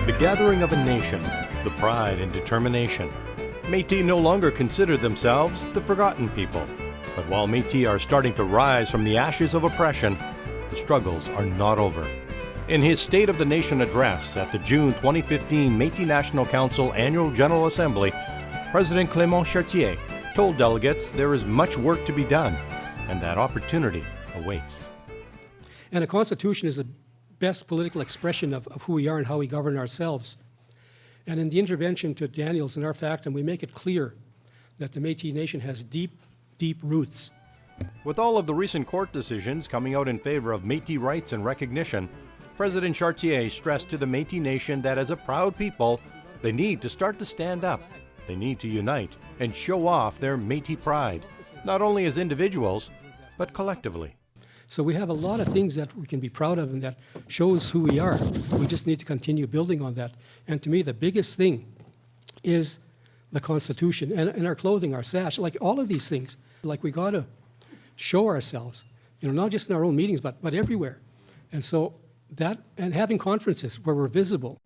the gathering of a nation, the pride and determination. Métis no longer consider themselves the forgotten people. But while Métis are starting to rise from the ashes of oppression, the struggles are not over. In his State of the Nation address at the June 2015 Métis National Council Annual General Assembly, President Clément Chartier told delegates there is much work to be done and that opportunity awaits. And a constitution is the best political expression of who we are and how we govern ourselves. And in the intervention to Daniels and our factum, we make it clear that the Métis Nation has deep, deep roots. With all of the recent court decisions coming out in favor of Métis rights and recognition, President Chartier stressed to the Métis Nation that as a proud people, they need to start to stand up. They need to unite and show off their Métis pride, not only as individuals, but collectively. So we have a lot of things that we can be proud of and that shows who we are. We just need to continue building on that. And to me, the biggest thing is the Constitution and our clothing, our sash, like all of these things. Like we got to show ourselves, not just in our own meetings, but everywhere. And so that, and having conferences where we're visible.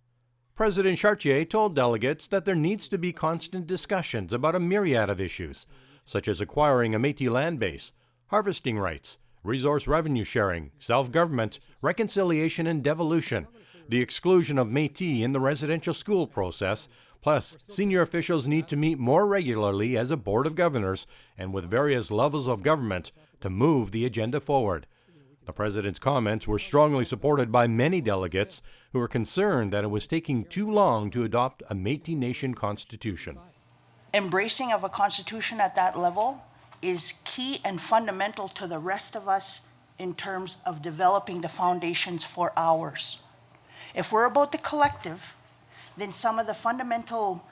President Chartier told delegates that there needs to be constant discussions about a myriad of issues, such as acquiring a Métis land base, harvesting rights, resource revenue sharing, self-government, reconciliation and devolution, the exclusion of Métis in the residential school process, plus senior officials need to meet more regularly as a board of governors and with various levels of government to move the agenda forward. The President's comments were strongly supported by many delegates who were concerned that it was taking too long to adopt a Métis Nation constitution. Embracing of a constitution at that level is key and fundamental to the rest of us in terms of developing the foundations for ours. If we're about the collective, then some of the fundamental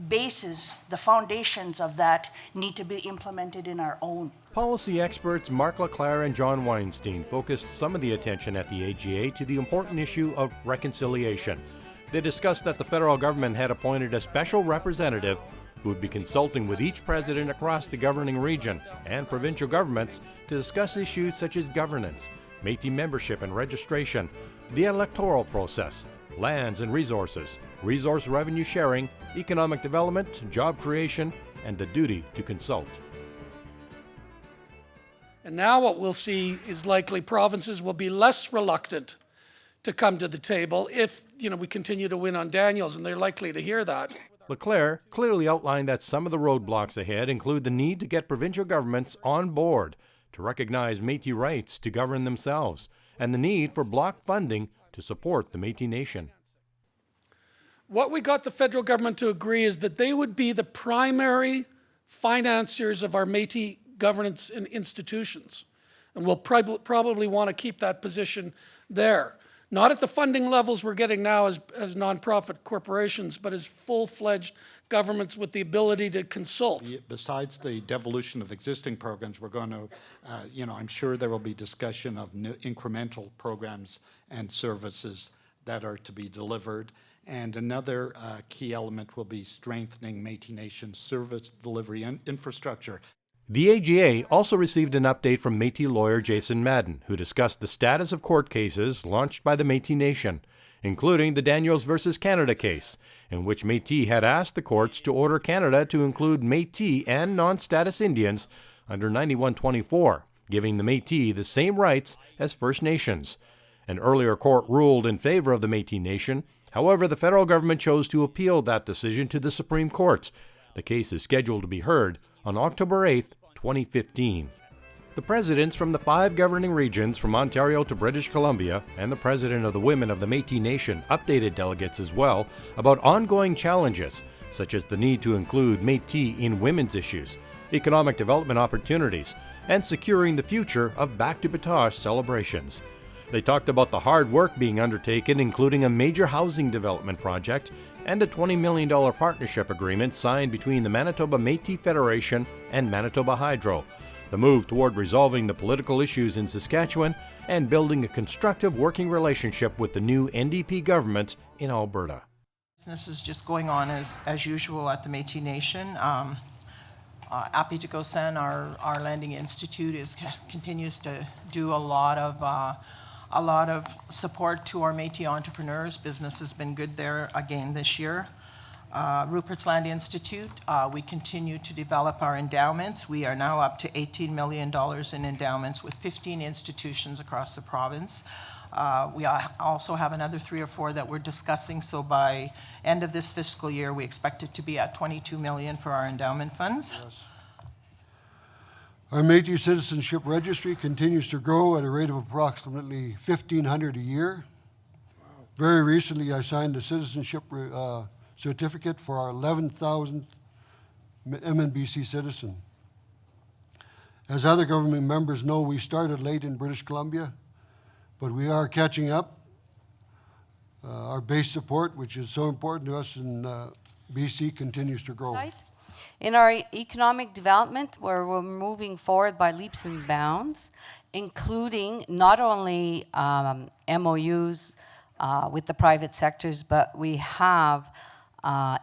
bases, the foundations of that, need to be implemented in our own. Policy experts Mark Leclerc and John Weinstein focused some of the attention at the AGA to the important issue of reconciliation. They discussed that the federal government had appointed a special representative who would be consulting with each president across the governing region and provincial governments to discuss issues such as governance, Métis membership and registration, the electoral process, lands and resources, resource revenue sharing, economic development, job creation, and the duty to consult. And now what we'll see is likely provinces will be less reluctant to come to the table if, we continue to win on Daniels, and they're likely to hear that. Leclerc clearly outlined that some of the roadblocks ahead include the need to get provincial governments on board to recognize Métis rights to govern themselves, and the need for block funding to support the Métis Nation. What we got the federal government to agree is that they would be the primary financiers of our Métis governance and institutions. And we'll probably want to keep that position there. Not at the funding levels we're getting now as nonprofit corporations, but as full-fledged governments with the ability to consult. Besides the devolution of existing programs, we're going to, I'm sure there will be discussion of new incremental programs and services that are to be delivered. And another key element will be strengthening Métis Nation service delivery and infrastructure. The AGA also received an update from Métis lawyer Jason Madden, who discussed the status of court cases launched by the Métis Nation, including the Daniels versus Canada case, in which Métis had asked the courts to order Canada to include Métis and non-status Indians under 9124, giving the Métis the same rights as First Nations. An earlier court ruled in favor of the Métis Nation. However, the federal government chose to appeal that decision to the Supreme Court. The case is scheduled to be heard on October 8, 2015. The presidents from the 5 governing regions from Ontario to British Columbia and the president of the Women of the Métis Nation updated delegates as well about ongoing challenges, such as the need to include Métis in women's issues, economic development opportunities, and securing the future of Back to Batoche celebrations. They talked about the hard work being undertaken, including a major housing development project and a $20 million partnership agreement signed between the Manitoba Métis Federation and Manitoba Hydro, the move toward resolving the political issues in Saskatchewan and building a constructive working relationship with the new NDP government in Alberta. Business is just going on as usual at the Métis Nation. Appy Tikosan, our Landing Institute, continues to do a lot of a lot of support to our Métis entrepreneurs. Business has been good there again this year. Rupert's Land Institute, we continue to develop our endowments. We are now up to $18 million in endowments with 15 institutions across the province. We also have another 3 or 4 that we're discussing, so by end of this fiscal year, we expect it to be at $22 million for our endowment funds. Yes. Our Métis Citizenship Registry continues to grow at a rate of approximately 1,500 a year. Very recently, I signed a citizenship certificate for our 11,000th MNBC citizen. As other government members know, we started late in British Columbia, but we are catching up. Our base support, which is so important to us in BC, continues to grow. In our economic development, where we're moving forward by leaps and bounds, including not only MOUs with the private sectors, but we have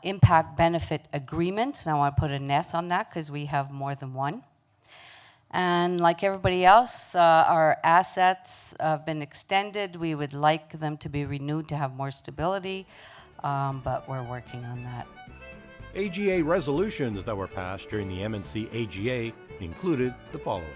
impact benefit agreements. And I want to put an S on that because we have more than one. And like everybody else, our assets have been extended. We would like them to be renewed to have more stability, but we're working on that. AGA resolutions that were passed during the MNC AGA included the following.